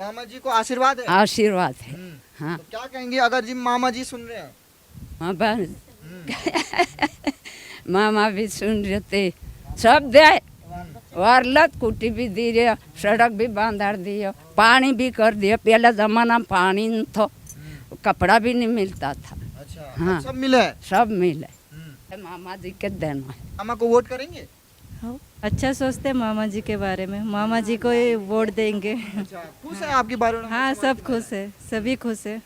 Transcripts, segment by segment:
मामा जी को आशीर्वाद है। आशीर्वाद है। हाँ तो क्या कहेंगे अगर जी मामा जी सुन रहे हैं? हाँ बस मामा भी सुन रहे थे, सब दे वारलत कुटी भी दी रहे, सड़क भी बांधा दियो, पानी भी कर दिया। पहले जमाना में पानी न था, कपड़ा भी नहीं मिलता था। अच्छा, हाँ। अब सब मिला है। सब मिले। मामा जी के देना है। मामा को वोट करेंगे? अच्छा सोचते मामा जी के बारे में, मामा जी को ही वोट देंगे। अच्छा, खुश है आपकी बारे में? हाँ सब खुश है, सभी खुश है।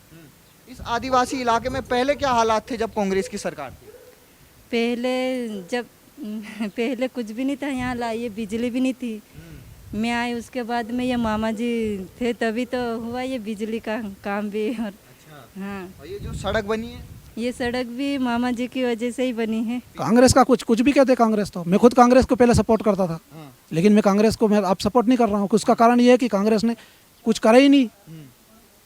इस आदिवासी इलाके में पहले क्या हालात थे जब कांग्रेस की सरकार थी? पहले कुछ भी नहीं था, यहाँ लाइए बिजली भी नहीं थी। मैं आई उसके बाद में ये मामा जी थे तभी तो हुआ ये बिजली का काम भी। और अच्छा, हाँ और ये जो सड़क बनी है? ये सड़क भी मामा जी की वजह से ही बनी है। कांग्रेस का कुछ भी कहते कांग्रेस, तो मैं खुद कांग्रेस को पहले सपोर्ट करता था, हाँ। लेकिन मैं कांग्रेस को मैं अब सपोर्ट नहीं कर रहा हूँ। उसका कारण ये है कि कांग्रेस ने कुछ करा ही नहीं।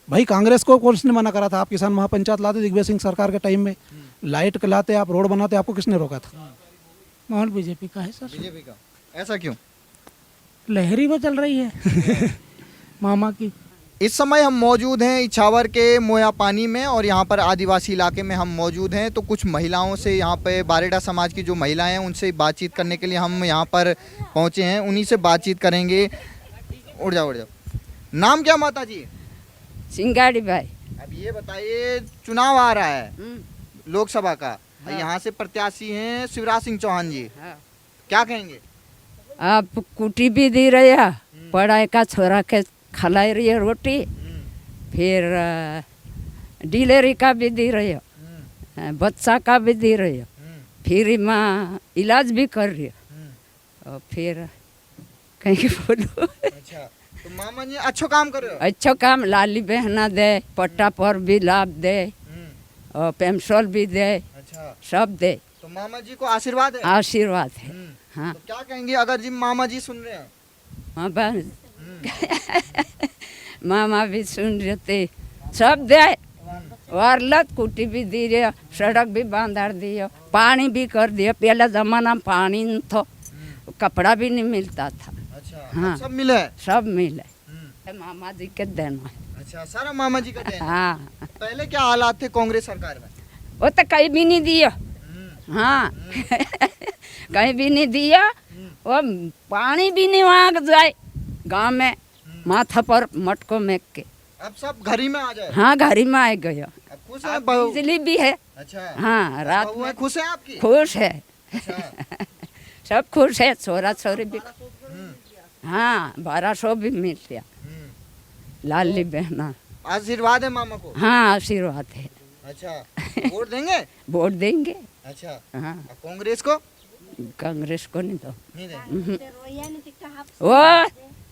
भाई कांग्रेस को किसने मना करा था? आप किसान महापंचायत लाते दिग्विजय सिंह सरकार के टाइम में, लाइट लाते, आप रोड बनाते, आपको किसने रोका था? माहौल बीजेपी का है सर, बीजेपी का। ऐसा क्यों? लहरी वो चल रही है मामा की। इस समय हम मौजूद हैं इछावर के मोया पानी में और यहाँ पर आदिवासी इलाके में हम मौजूद हैं। तो कुछ महिलाओं से, यहाँ पे बारेडा समाज की जो महिलाएं हैं उनसे बातचीत करने के लिए हम यहाँ पर पहुँचे हैं, उन्हीं से बातचीत करेंगे। उड़ जाओ उड़ जाओ। नाम क्या माता जी? सिंगाड़ी भाई। अब ये बताइए, चुनाव आ रहा है लोकसभा का, यहाँ से प्रत्याशी हैं शिवराज सिंह चौहान जी, क्या कहेंगे? आप कुटी भी दी रही है, पढ़ाई का छोरा के खिलाई रही है रोटी, फिर डिलीवरी का भी दे रही है, बच्चा का भी दे रही है, फिर माँ इलाज भी कर रही है। और फिर कहीं बोलो अच्छा, तो मामा जी अच्छो काम कर रहे हो? अच्छा काम, लाली बहना दे, पट्टा पर भी लाभ दे, और पेंशन भी दे, अच्छा, सब दे। तो मामा जी को आशीर्वाद है। आशीर्वाद है। हाँ तो क्या कहेंगे अगर जी मामा जी सुन रहे हैं? हाँ बस मामा भी सुन रहे थे, सब दे वारलत कुटी भी दी रहे, सड़क भी बांधा दियो, पानी भी कर दिया। पहले जमाना में पानी न था, कपड़ा भी नहीं मिलता था। अच्छा, हाँ। अब सब मिला है। सब मिले। मामा जी के देना है। अच्छा, सारा मामा जी का देन है। हाँ पहले क्या हालात थे कांग्रेस सरकार में? वो तो कहीं भी नहीं दिया। हाँ कहीं भी नहीं दिया। वो पानी भी नहीं वहाँ जाए गांव में, माथा पर मटको में के। अब सब घर ही में आ जाए। हाँ घर ही में आ गया। अब खुश है बहू? बिजली भी है। अच्छा, हाँ रात बहू है, में खुश है आपकी? खुश है। अच्छा, सब खुश है, छोरा छोरी भी। हाँ 1200 भी मिल गया। लाली बहना। आशीर्वाद है मामा को? हाँ आशीर्वाद है। अच्छा, वोट देंगे? वोट देंगे। अच्छा, हाँ अब कांग्रेस को कांग्रेस को नहीं दो। नहीं देंगे? वो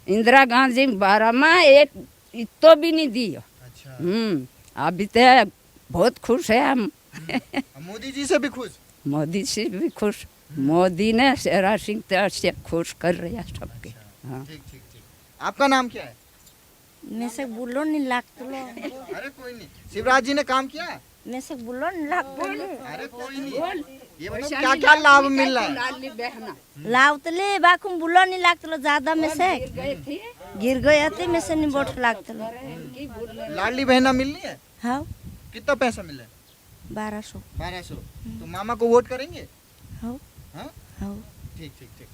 इंदिरा गांधी 12 में एक इतो भी नहीं दियो। अच्छा, अभी तो बहुत खुश है हम। अब मोदी जी से भी खुश? मोदी से भी खुश। मोदी ने शिवराज सिंह से खुश कर रहे हैं सबके। हाँ ठीक ठीक ठीक। आपका नाम क्या है? मैं से बोलो नहीं लागतो लो। अरे कोई नहीं, शिवराज जी ने काम किया? मैं से बोलो नहीं लागतो लो। अरे कोई नहीं, ये बताओ क्या क्या लाभ मिल रहा है? लाली बहना लावतो ले बाकुम बोलो नहीं लागतो लो, ज्यादा में से गिर गए थे, में से नहीं बोट लागतो लो। लाडली बहना मिलनी है? हाँ कितना पैसा मिला है? 1200। 1200। तो मामा को वोट करेंगे? हाँ हाँ, हाँ। ठीक ठीक ठीक।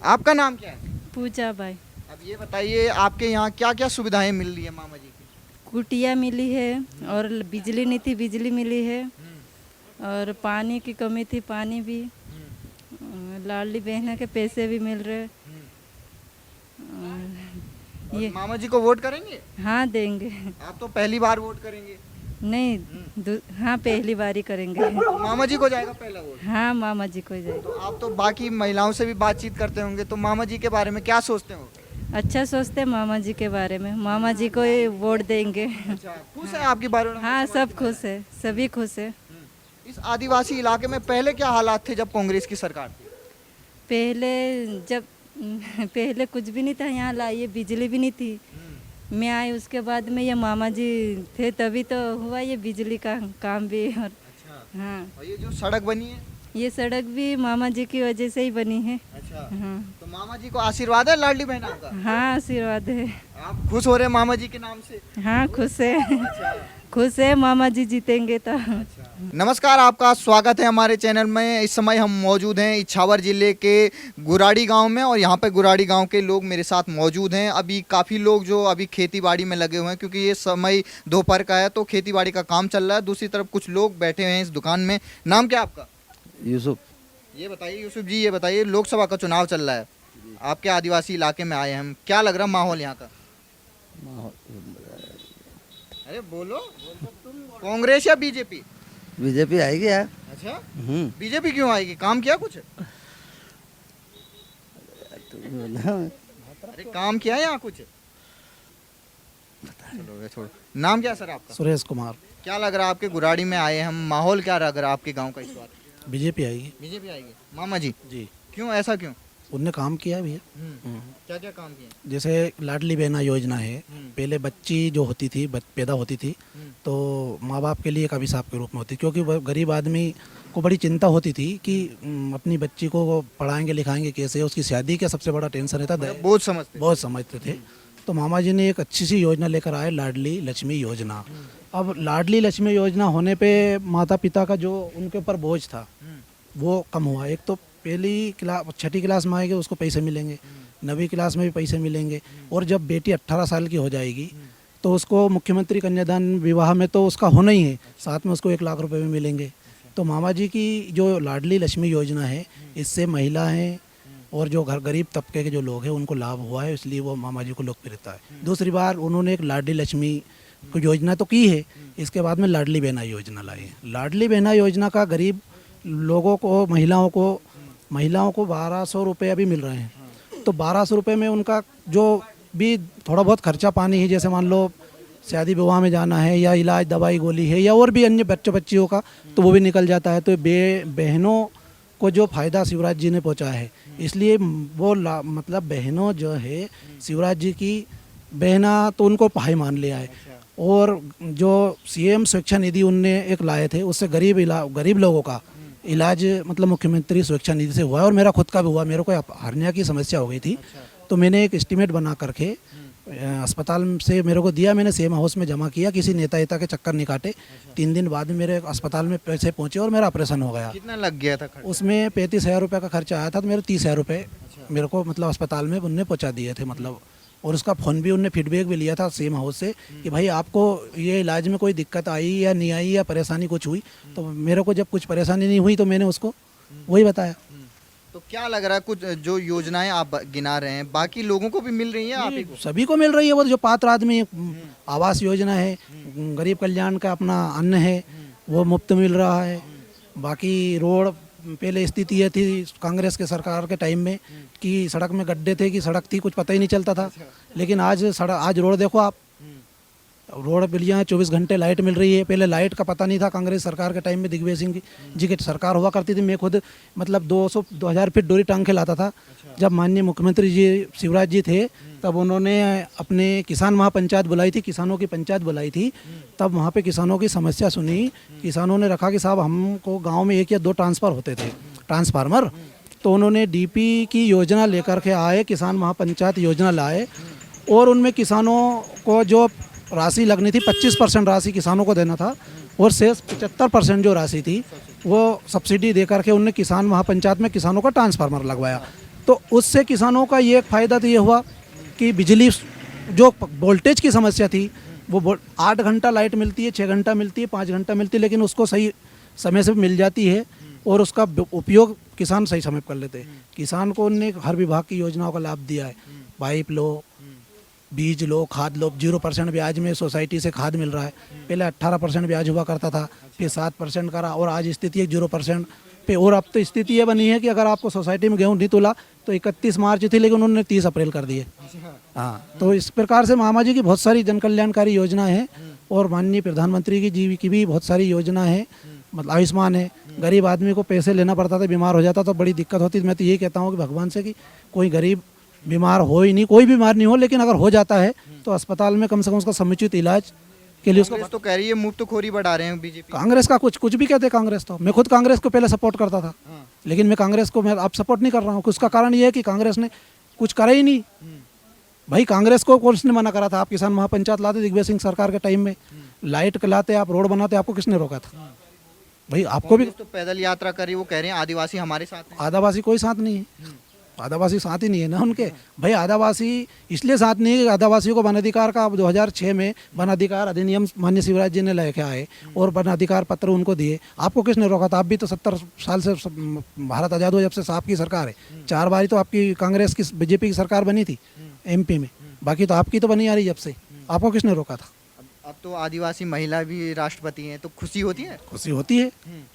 आपका नाम क्या है? पूजा भाई। अब ये बताइए, आपके यहाँ क्या क्या सुविधाएं मिल रही है मामा जी की? कुटिया मिली है, और बिजली नहीं थी बिजली मिली है, और पानी की कमी थी पानी भी, लाडली बहना के पैसे भी मिल रहे। और ये मामा जी को वोट करेंगे? हाँ देंगे। आप तो पहली बार वोट करेंगे। नहीं हाँ पहली बारी करेंगे। तो मामा जी को जाएगा पहला वोट। हाँ मामा जी को जाए। तो आप तो बाकी महिलाओं से भी बातचीत करते होंगे, तो मामा जी के बारे में क्या सोचते हो? अच्छा सोचते मामा जी के बारे में, मामा जी को ही वोट देंगे। अच्छा, खुश है आपकी बारे में? हाँ सब खुश है, सभी खुश है। इस आदिवासी इलाके में पहले क्या हालात थे जब कांग्रेस की सरकार थी? पहले कुछ भी नहीं था, यहाँ लाइए बिजली भी नहीं थी। मैं आई उसके बाद में ये मामा जी थे तभी तो हुआ ये बिजली का काम भी। और अच्छा, हाँ और ये जो सड़क बनी है? ये सड़क भी मामा जी की वजह से ही बनी है। अच्छा, हाँ तो मामा जी को आशीर्वाद है लाडली बहन आपका? हाँ आशीर्वाद है। आप खुश हो रहे हैं मामा जी के नाम से? हाँ खुश है, खुश है, मामा जी जीतेंगे तो। नमस्कार, आपका स्वागत है हमारे चैनल में। इस समय हम मौजूद हैं इछावर जिले के गुराड़ी गांव में और यहाँ पे गुराड़ी गांव के लोग मेरे साथ मौजूद हैं। अभी काफ़ी लोग जो अभी खेती बाड़ी में लगे हुए हैं क्योंकि ये समय दोपहर का है तो खेती बाड़ी का काम चल रहा है। दूसरी तरफ कुछ लोग बैठे हुए हैं इस दुकान में। नाम क्या आपका? यूसुफ। ये बताइए यूसुफ जी, ये बताइए लोकसभा का चुनाव चल रहा है, आपके आदिवासी इलाके में आए हैं हम, क्या लग रहा है माहौल यहाँ का? अरे बोलो, कांग्रेस या बीजेपी? बीजेपी आएगी यार। अच्छा, बीजेपी क्यों आएगी? काम किया कुछ? अरे काम किया है यहाँ कुछ? चलो छोड़ो। नाम क्या सर आपका? सुरेश कुमार। क्या लग रहा है आपके गुराड़ी में आए हम, माहौल क्या लग रहा है आपके गांव का इस बार? बीजेपी आएगी। बीजेपी आएगी। मामा जी जी, क्यों, ऐसा क्यों? उनने काम किया भी है। क्या क्या काम किया? जैसे लाडली बहना योजना है, पहले बच्ची जो होती थी पैदा होती थी तो माँ बाप के लिए एक अभिशाप के रूप में होती, क्योंकि वह गरीब आदमी को बड़ी चिंता होती थी कि अपनी बच्ची को वो पढ़ाएंगे लिखाएंगे कैसे, उसकी शादी का सबसे बड़ा टेंशन रहता था। बहुत समझते थे। तो मामा जी ने एक अच्छी सी योजना लेकर आए, लाडली लक्ष्मी योजना। अब लाडली लक्ष्मी योजना होने पे माता पिता का जो उनके ऊपर बोझ था वो कम हुआ। एक तो पहली क्लास 6ठी क्लास में आएगी उसको पैसे मिलेंगे, 9वीं क्लास में भी पैसे मिलेंगे, और जब बेटी 18 साल की हो जाएगी तो उसको मुख्यमंत्री कन्यादान विवाह में तो उसका होना ही है, साथ में उसको 1 लाख रुपए भी मिलेंगे। तो मामा जी की जो लाडली लक्ष्मी योजना है इससे महिलाएं और जो घर गरीब तबके के जो लोग हैं उनको लाभ हुआ है, इसलिए वो मामा जी को लोकप्रियता है। दूसरी बार उन्होंने एक लाडली लक्ष्मी को योजना तो की है, इसके बाद में लाडली बहना योजना लाई है। लाडली बहना योजना का गरीब लोगों को, महिलाओं को 1200 रुपये अभी मिल रहे हैं। तो 1200 रुपये में उनका जो भी थोड़ा बहुत खर्चा पानी है, जैसे मान लो शादी विवाह में जाना है या इलाज दवाई गोली है या और भी अन्य बच्चियों का, तो वो भी निकल जाता है। तो बहनों को जो फ़ायदा शिवराज जी ने पहुंचा है, इसलिए वो मतलब बहनों जो है शिवराज जी की बहना तो उनको भाई मान लिया है। और जो सीएम सुरक्षा निधि उनने एक लाए थे, उससे गरीब लोगों का इलाज मतलब मुख्यमंत्री सुरक्षा निधि से हुआ है। और मेरा खुद का भी हुआ, मेरे को हर्निया की समस्या हो गई थी, तो मैंने एक एस्टीमेट बना करके अस्पताल से मेरे को दिया, मैंने सेम हाउस में जमा किया, किसी नेता के चक्कर नहीं काटे। 3 दिन बाद में मेरे अस्पताल में पैसे पहुंचे और मेरा ऑपरेशन हो गया। कितना लग गया था खर्चा? उसमें 35,000 रुपये का खर्चा आया था, तो मेरे 30,000 रुपये मेरे को मतलब अस्पताल में उनने पहुँचा दिए थे मतलब। और उसका फ़ोन भी उनने फीडबैक भी लिया था सेम हाउस से कि भाई आपको ये इलाज में कोई दिक्कत आई या नहीं आई या परेशानी कुछ हुई। तो मेरे को जब कुछ परेशानी नहीं हुई तो मैंने उसको वही बताया। तो क्या लग रहा है, कुछ जो योजनाएं आप गिना रहे हैं बाकी लोगों को भी मिल रही हैं? आप ही को? सभी को मिल रही है। वो जो पात्र आदमी, आवास योजना है, गरीब कल्याण का अपना अन्न है वो मुफ्त मिल रहा है। बाकी रोड, पहले स्थिति ये थी कांग्रेस के सरकार के टाइम में कि सड़क में गड्ढे थे कि सड़क थी, कुछ पता ही नहीं चलता था। लेकिन आज रोड देखो आप, रोड बिलियाँ 24 घंटे लाइट मिल रही है। पहले लाइट का पता नहीं था, कांग्रेस सरकार के टाइम में दिग्विजय सिंह जी की सरकार हुआ करती थी। मैं खुद मतलब 2,000 फीट डोरी टांग के लाता था। जब माननीय मुख्यमंत्री जी शिवराज जी थे तब उन्होंने अपने किसान महापंचायत बुलाई थी, किसानों की पंचायत बुलाई थी। तब वहाँ पे किसानों की समस्या सुनी। किसानों ने रखा कि साहब हमको गाँव में 1 या 2 ट्रांसफर होते थे, ट्रांसफार्मर। तो उन्होंने डीपी की योजना लेकर के आए, किसान महापंचायत योजना लाए, और उनमें किसानों को जो राशि लगनी थी 25% राशि किसानों को देना था, और शेष 75% जो राशि थी वो सब्सिडी दे करके उनने किसान महापंचायत में किसानों का ट्रांसफार्मर लगवाया। तो उससे किसानों का ये फ़ायदा तो ये हुआ कि बिजली जो वोल्टेज की समस्या थी वो 8 घंटा लाइट मिलती है, 6 घंटा मिलती है, 5 घंटा मिलती है, लेकिन उसको सही समय से मिल जाती है और उसका उपयोग किसान सही समय कर लेते हैं। किसान को उनने हर विभाग की योजनाओं का लाभ दिया है। पाइप लो, बीज लो, खाद लो, 0% ब्याज में सोसाइटी से खाद मिल रहा है। पहले 18% ब्याज हुआ करता था, फिर 7% करा, और आज स्थिति है 0% पे। और अब तो स्थिति ये बनी है कि अगर आपको सोसाइटी में गेहूँ नहीं तोला तो 31 मार्च थी, लेकिन उन्होंने 30 अप्रैल कर दिए। हाँ, तो इस प्रकार से मामा जी की बहुत सारी जन कल्याणकारी योजना है, और माननीय प्रधानमंत्री की जी की भी बहुत सारी योजना है। मतलब आयुष्मान है, गरीब आदमी को पैसे लेना पड़ता था, बीमार हो जाता तो बड़ी दिक्कत होती। मैं तो यही कहता हूँ कि भगवान से कि कोई गरीब बीमार हो ही नहीं, कोई बीमार नहीं हो, लेकिन अगर हो जाता है तो अस्पताल में कम से कम उसका समुचित इलाज के लिए उसको कांग्रेस तो कह रही है मुफ्तखोरी बढ़ा रहे हैं बीजेपी। कांग्रेस का कुछ भी कहते कांग्रेस तो मैं खुद कांग्रेस को पहले सपोर्ट करता था, लेकिन मैं कांग्रेस को मैं अब सपोर्ट नहीं कर रहा हूँ। उसका कारण ये है कि कांग्रेस ने कुछ करा ही नहीं। भाई कांग्रेस को किसने मना करा था? आप किसान महापंचायत लाते दिग्विजय सिंह सरकार के टाइम में, लाइट लाते, आप रोड बनाते, आपको किसने रोका था? भाई आपको भी तो पैदल यात्रा करी, वो कह रहे हैं आदिवासी हमारे साथ हैं। आदिवासी कोई साथ नहीं है, आदिवासी साथ ही नहीं है ना उनके। भाई आदिवासी इसलिए साथ नहीं है कि आदिवासियों को वन अधिकार का 2006 में वन अधिकार अधिनियम माननीय शिवराज जी ने लेके आए और वन अधिकार पत्र उनको दिए। आपको किसने रोका था? आप भी तो 70 साल से भारत आज़ाद हुआ जब से आपकी सरकार है, 4 बारी तो आपकी कांग्रेस की बीजेपी की सरकार बनी थी MP में, बाकी तो आपकी तो बनी आ रही जब से। आपको किसने रोका था? अब तो आदिवासी महिला भी राष्ट्रपति हैं, तो खुशी होती है। खुशी होती है।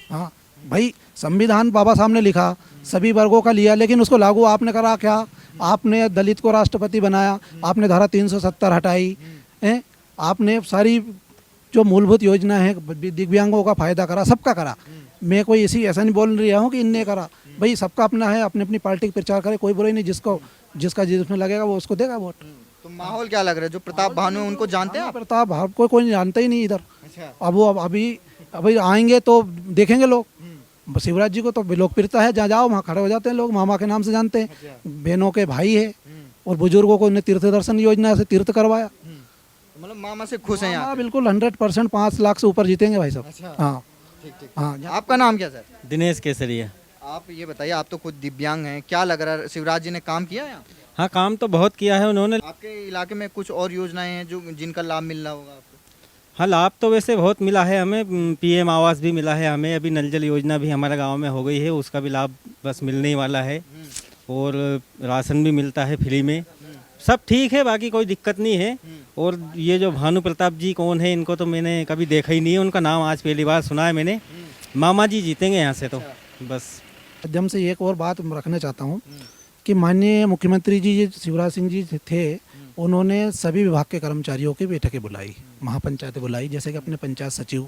हाँ भाई, संविधान बाबा साहब ने लिखा, सभी वर्गों का लिया, लेकिन उसको लागू आपने करा क्या? आपने दलित को राष्ट्रपति बनाया, आपने धारा 370 हटाई है, आपने सारी जो मूलभूत योजना है दिव्यांगों का फायदा करा, सबका करा। मैं कोई ऐसा नहीं बोल रहा हूँ कि इनने करा। भाई सबका अपना है, अपनी अपनी पार्टी का प्रचार करे, कोई बुराई नहीं। जिसमें लगेगा वो उसको देगा वोट। तो माहौल क्या लग रहा है? जो प्रताप भानु है उनको जानते हैं आप? प्रताप भाव को कोई जानता ही नहीं इधर। अच्छा। अब वो अभी आएंगे तो देखेंगे लोग। शिवराज जी को तो लोकप्रियता है, जहाँ जाओ वहाँ खड़े हो जाते हैं लोग, मामा के नाम से जानते हैं। बहनों के भाई है और बुजुर्गों को उन्हें तीर्थ दर्शन योजना से तीर्थ करवाया। मतलब मामा से खुश हैं यहाँ? हाँ बिल्कुल 100%, 5 लाख से ऊपर जीतेंगे भाई साहब। अच्छा। हाँ ठीक ठीक। हाँ। आपका नाम क्या सर? दिनेश केसरिया। आप ये बताइए, आप तो खुद दिव्यांग हैं, क्या लग रहा है शिवराज जी ने काम किया यहाँ? हाँ, काम तो बहुत किया है उन्होंने। आपके इलाके में कुछ और योजनाएं हैं जो जिनका लाभ मिल रहा होगा आपको? हाँ, लाभ तो वैसे बहुत मिला है हमें। PM आवास भी मिला है हमें, अभी नल जल योजना भी हमारे गांव में हो गई है, उसका भी लाभ बस मिलने ही वाला है। और राशन भी मिलता है फ्री में, सब ठीक है, बाकी कोई दिक्कत नहीं है। और ये जो भानु प्रताप जी कौन है, इनको तो मैंने कभी देखा ही नहीं है, उनका नाम आज पहली बार सुना है मैंने। मामा जी जीतेंगे यहाँ से तो बस। माध्यम से एक और बात रखना चाहता हूँ कि माननीय मुख्यमंत्री जी शिवराज सिंह जी थे, उन्होंने सभी विभाग के कर्मचारियों की बैठकें बुलाई, महापंचायतें बुलाई, जैसे कि अपने पंचायत सचिव,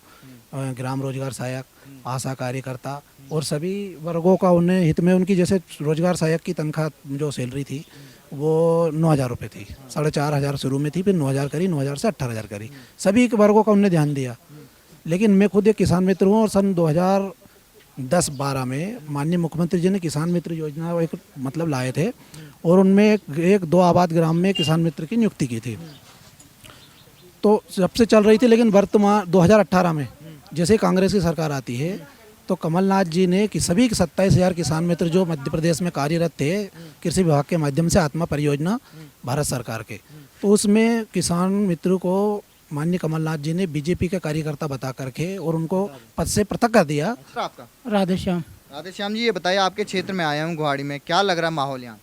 ग्राम रोजगार सहायक, आशा कार्यकर्ता और सभी वर्गों का उन्हें हित में। उनकी जैसे रोजगार सहायक की तनख्वाह जो सैलरी थी वो 9,000 रुपये थी, 4,500 शुरू में थी, फिर 9,000 करी, 9,000 से 18,000 करी। सभी वर्गों का उन्हें ध्यान दिया। लेकिन मैं खुद एक किसान मित्र हूँ और सन 2010-12 में माननीय मुख्यमंत्री जी ने किसान मित्र योजना एक मतलब लाए थे और उनमें एक 2 आबाद ग्राम में किसान मित्र की नियुक्ति की थी, तो जब से चल रही थी। लेकिन वर्तमान 2018 में जैसे कांग्रेस की सरकार आती है तो कमलनाथ जी ने कि सभी 27,000 किसान मित्र जो मध्य प्रदेश में कार्यरत थे कृषि विभाग के माध्यम से, आत्मा परियोजना भारत सरकार के, तो उसमें किसान मित्र को माननीय कमलनाथ जी ने बीजेपी के कार्यकर्ता बता करके और उनको पद से पृथक कर दिया। सर आपका? राधेश्याम। राधेश्याम जी, ये बताइए, आपके क्षेत्र में आया हूँ गुवाहाटी में, क्या लग रहा है माहौल यहाँ?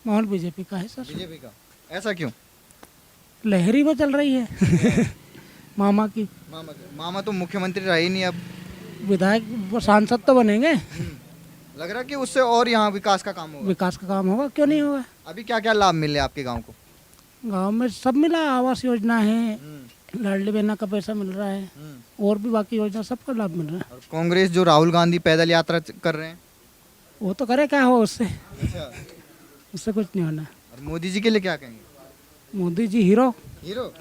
माहौल बीजेपी का है सर। बीजेपी का? ऐसा क्यों? लहरी वो चल रही है मामा की। मामा तो मुख्यमंत्री रहे ही नहीं, अब विधायक वो सांसद तो बनेंगे। लग रहा है कि उससे और यहाँ विकास का काम होगा। विकास का काम होगा, क्यों नहीं होगा। अभी क्या क्या लाभ मिले आपके गांव को? गांव में सब मिला, आवास योजना है, लाडली बहना का पैसा मिल रहा है, और भी बाकी योजना सबका लाभ मिल रहा है। और कांग्रेस जो राहुल गांधी पैदल यात्रा कर रहे हैं, वो तो करे क्या हो उससे, अच्छा, उससे कुछ नहीं होना। और मोदी जी के लिए क्या कहेंगे? मोदी जी हीरो। हीरो?